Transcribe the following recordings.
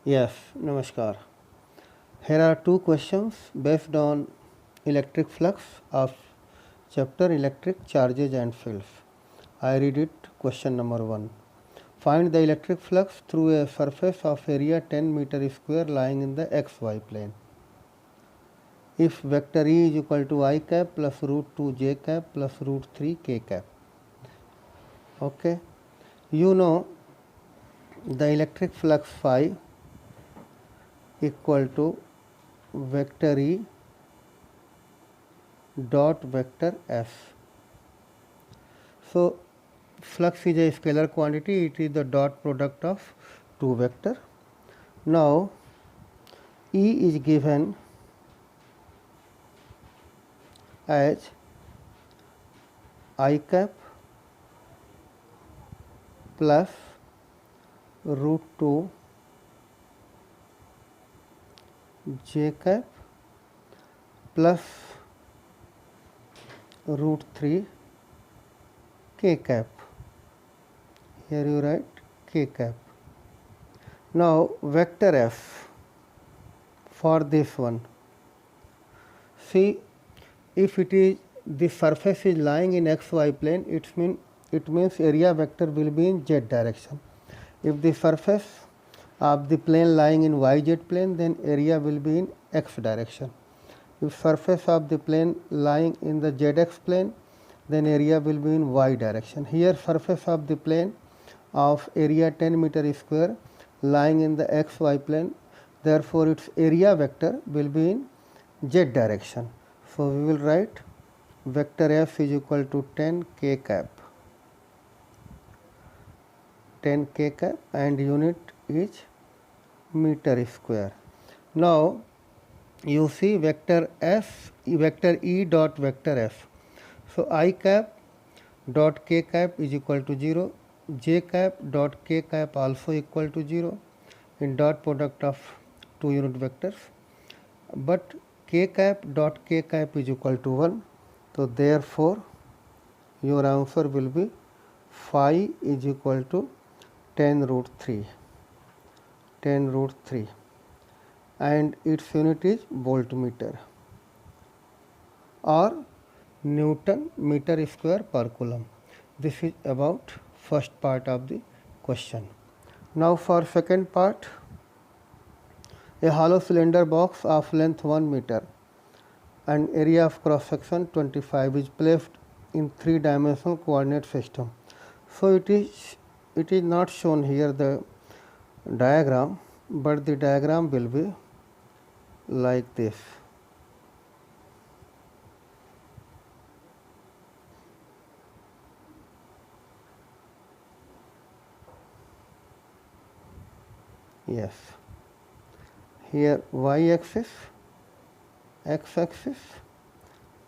Yes, Namaskar. Here are two questions based on electric flux of chapter Electric Charges and Fields. I read it. Question number 1. Find the electric flux through a surface of area 10 meter square lying in the xy plane. If vector E is equal to I cap plus root 2 j cap plus root 3 k cap. Okay. You know the electric flux phi equal to vector E dot vector S. So flux is a scalar quantity, it is the dot product of two vector. Now E is given as I cap plus root 2 j cap plus root 3 k cap. Here you write k cap. Now vector F for this one. See, if it is the surface is lying in xy plane, it means area vector will be in z direction. If the surface of the plane lying in yz plane, then area will be in x direction. If surface of the plane lying in the zx plane, then area will be in y direction. Here surface of the plane of area 10 meter square lying in the xy plane, therefore its area vector will be in z direction. So we will write vector F is equal to 10 k cap, 10 k cap, and unit is meter square. Now you see vector E dot vector F. So I cap dot k cap is equal to 0, j cap dot k cap also equal to 0 in dot product of two unit vectors, but k cap dot k cap is equal to 1. So therefore your answer will be phi is equal to 10 root 3, 10 root 3, and its unit is voltmeter or Newton meter square per coulomb. This is about first part of the question. Now for second part, a hollow cylinder box of length 1 meter and area of cross section 25 is placed in 3-dimensional coordinate system. So it is not shown here the diagram, but the diagram will be like this. Yes, here y axis, x axis,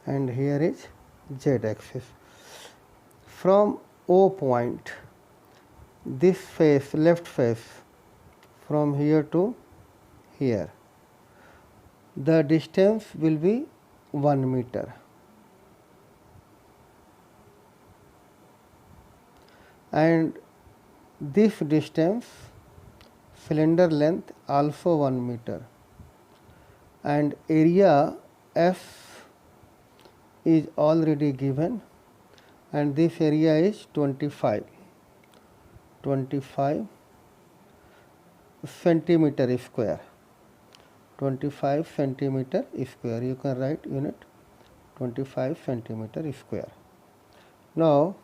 and here is z axis. From O point, this face, left face, from here to here, the distance will be 1 meter. And this distance, cylinder length also 1 meter, and area S is already given, and this area is 25 centimeter square, 25 centimeter square. You can write unit 25 centimeter square. Now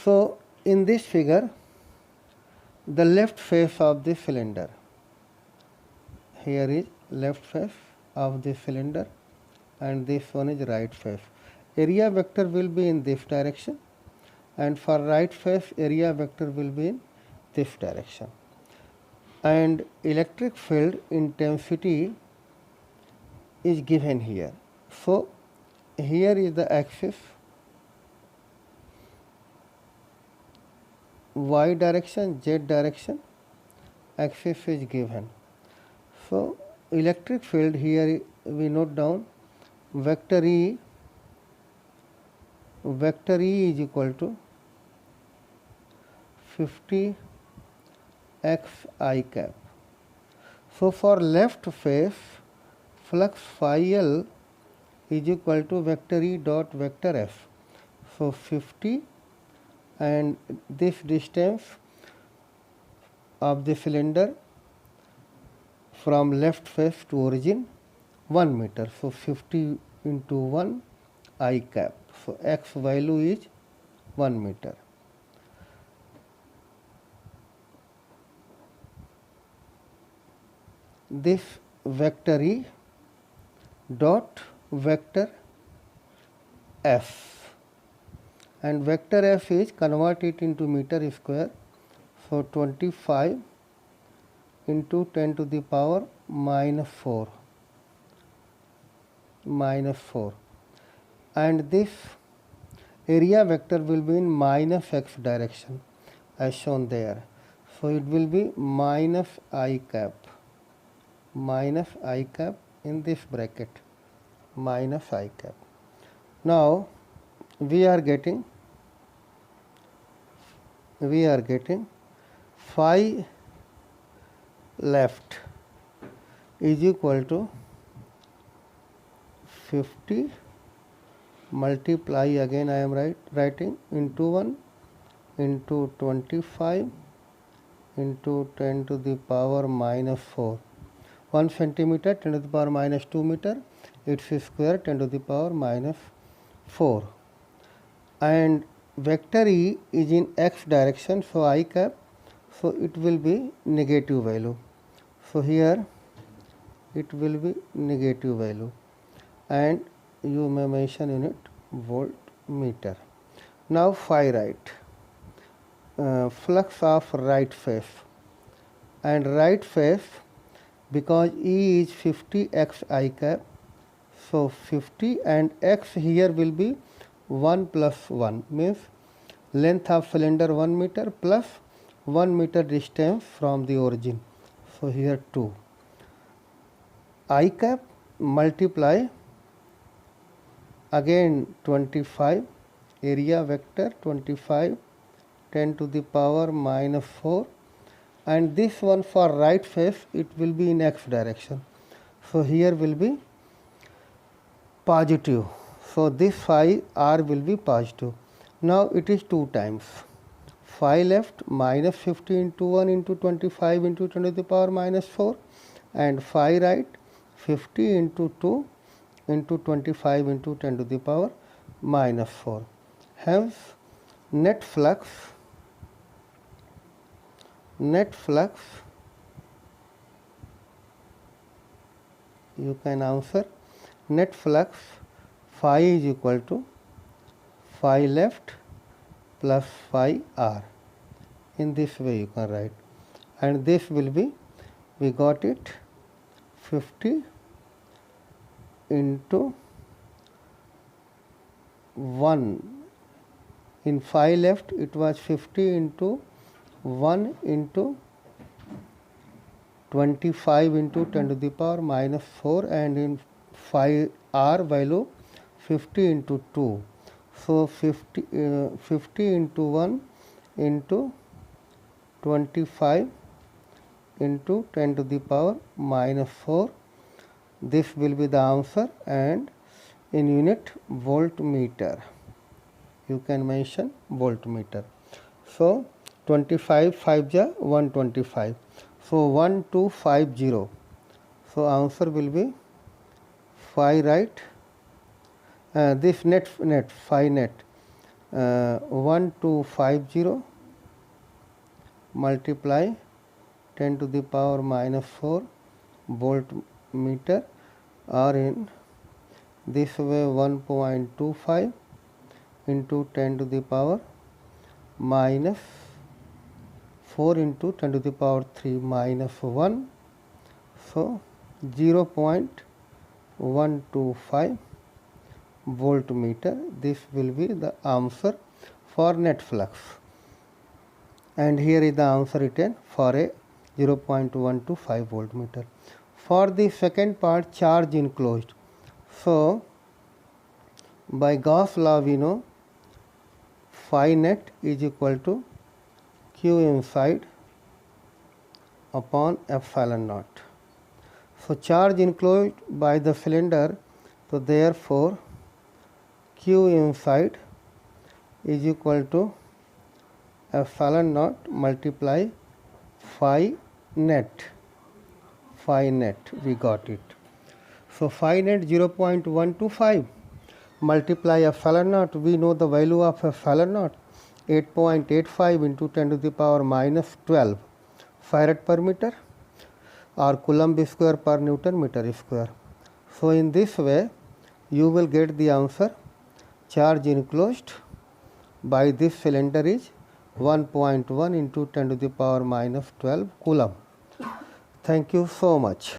so in this figure, the left face of the cylinder, here is left face of the cylinder and this one is right face. Area vector will be in this direction, and for right face area vector will be in this direction, and electric field intensity is given here. So here is the axis, y direction, z direction, axis is given. So electric field, here we note down vector E is equal to 50 x I cap. So for left face, flux phi L is equal to vector E dot vector F. So 50, and this distance of the cylinder from left face to origin 1 meter. So 50 into 1 I cap. So x value is 1 meter. This vector E dot vector F, and vector F is converted into meter square. So 25 into 10 to the power minus 4, and this area vector will be in minus x direction as shown there. So it will be minus I cap in this bracket, minus I cap. Now we are getting phi left is equal to 50 multiply, again I am writing into 1 into 25 into 10 to the power minus 4. 1 centimeter 10 to the power minus 2 meter, its square 10 to the power minus 4. And vector E is in x direction, so I cap, so it will be negative value. So here it will be negative value, and you may mention unit voltmeter. Now phi right, flux of right face, and right face, because E is 50 x I cap, so 50 and x here will be 1 plus 1, means length of cylinder 1 meter plus 1 meter distance from the origin. So here 2 I cap multiply again 25 area vector 25 10 to the power minus 4, and this one for right face it will be in x direction. So here will be positive. So this phi r will be positive. Now it is 2 times. Phi left minus 50 into 1 into 25 into 10 to the power minus 4, and phi right 50 into 2 into 25 into 10 to the power minus 4. Hence net flux you can answer net flux phi is equal to phi left plus phi r. In this way you can write, and this will be, we got it 50 into 1, in phi left it was 50 into 1 into 25 into 10 to the power minus 4, and in phi r value 50 into 2. So 50 into 1 into 25 into 10 to the power minus 4. This will be the answer, and in unit voltmeter you can mention voltmeter. So 25 5 ja 125, so 1250. So answer will be phi right, this net phi net 1250 multiply 10 to the power minus 4 voltmeter, or in this way 1.25 into 10 to the power minus 4 into 10 to the power 3 minus 1, so 0.125 voltmeter. This will be the answer for net flux, and here is the answer written for a 0.125 voltmeter. For the second part, charge enclosed. So by Gauss law we know phi net is equal to Q inside upon epsilon naught. So charge enclosed by the cylinder, so therefore Q inside is equal to epsilon naught multiply phi net. Phi net, we got it. So phi net 0.125 multiply epsilon naught, we know the value of epsilon naught 8.85 into 10 to the power minus 12 farad per meter or coulomb square per Newton meter square. So in this way you will get the answer. Charge enclosed by this cylinder is 1.1 into 10 to the power minus 12 coulomb. Thank you so much.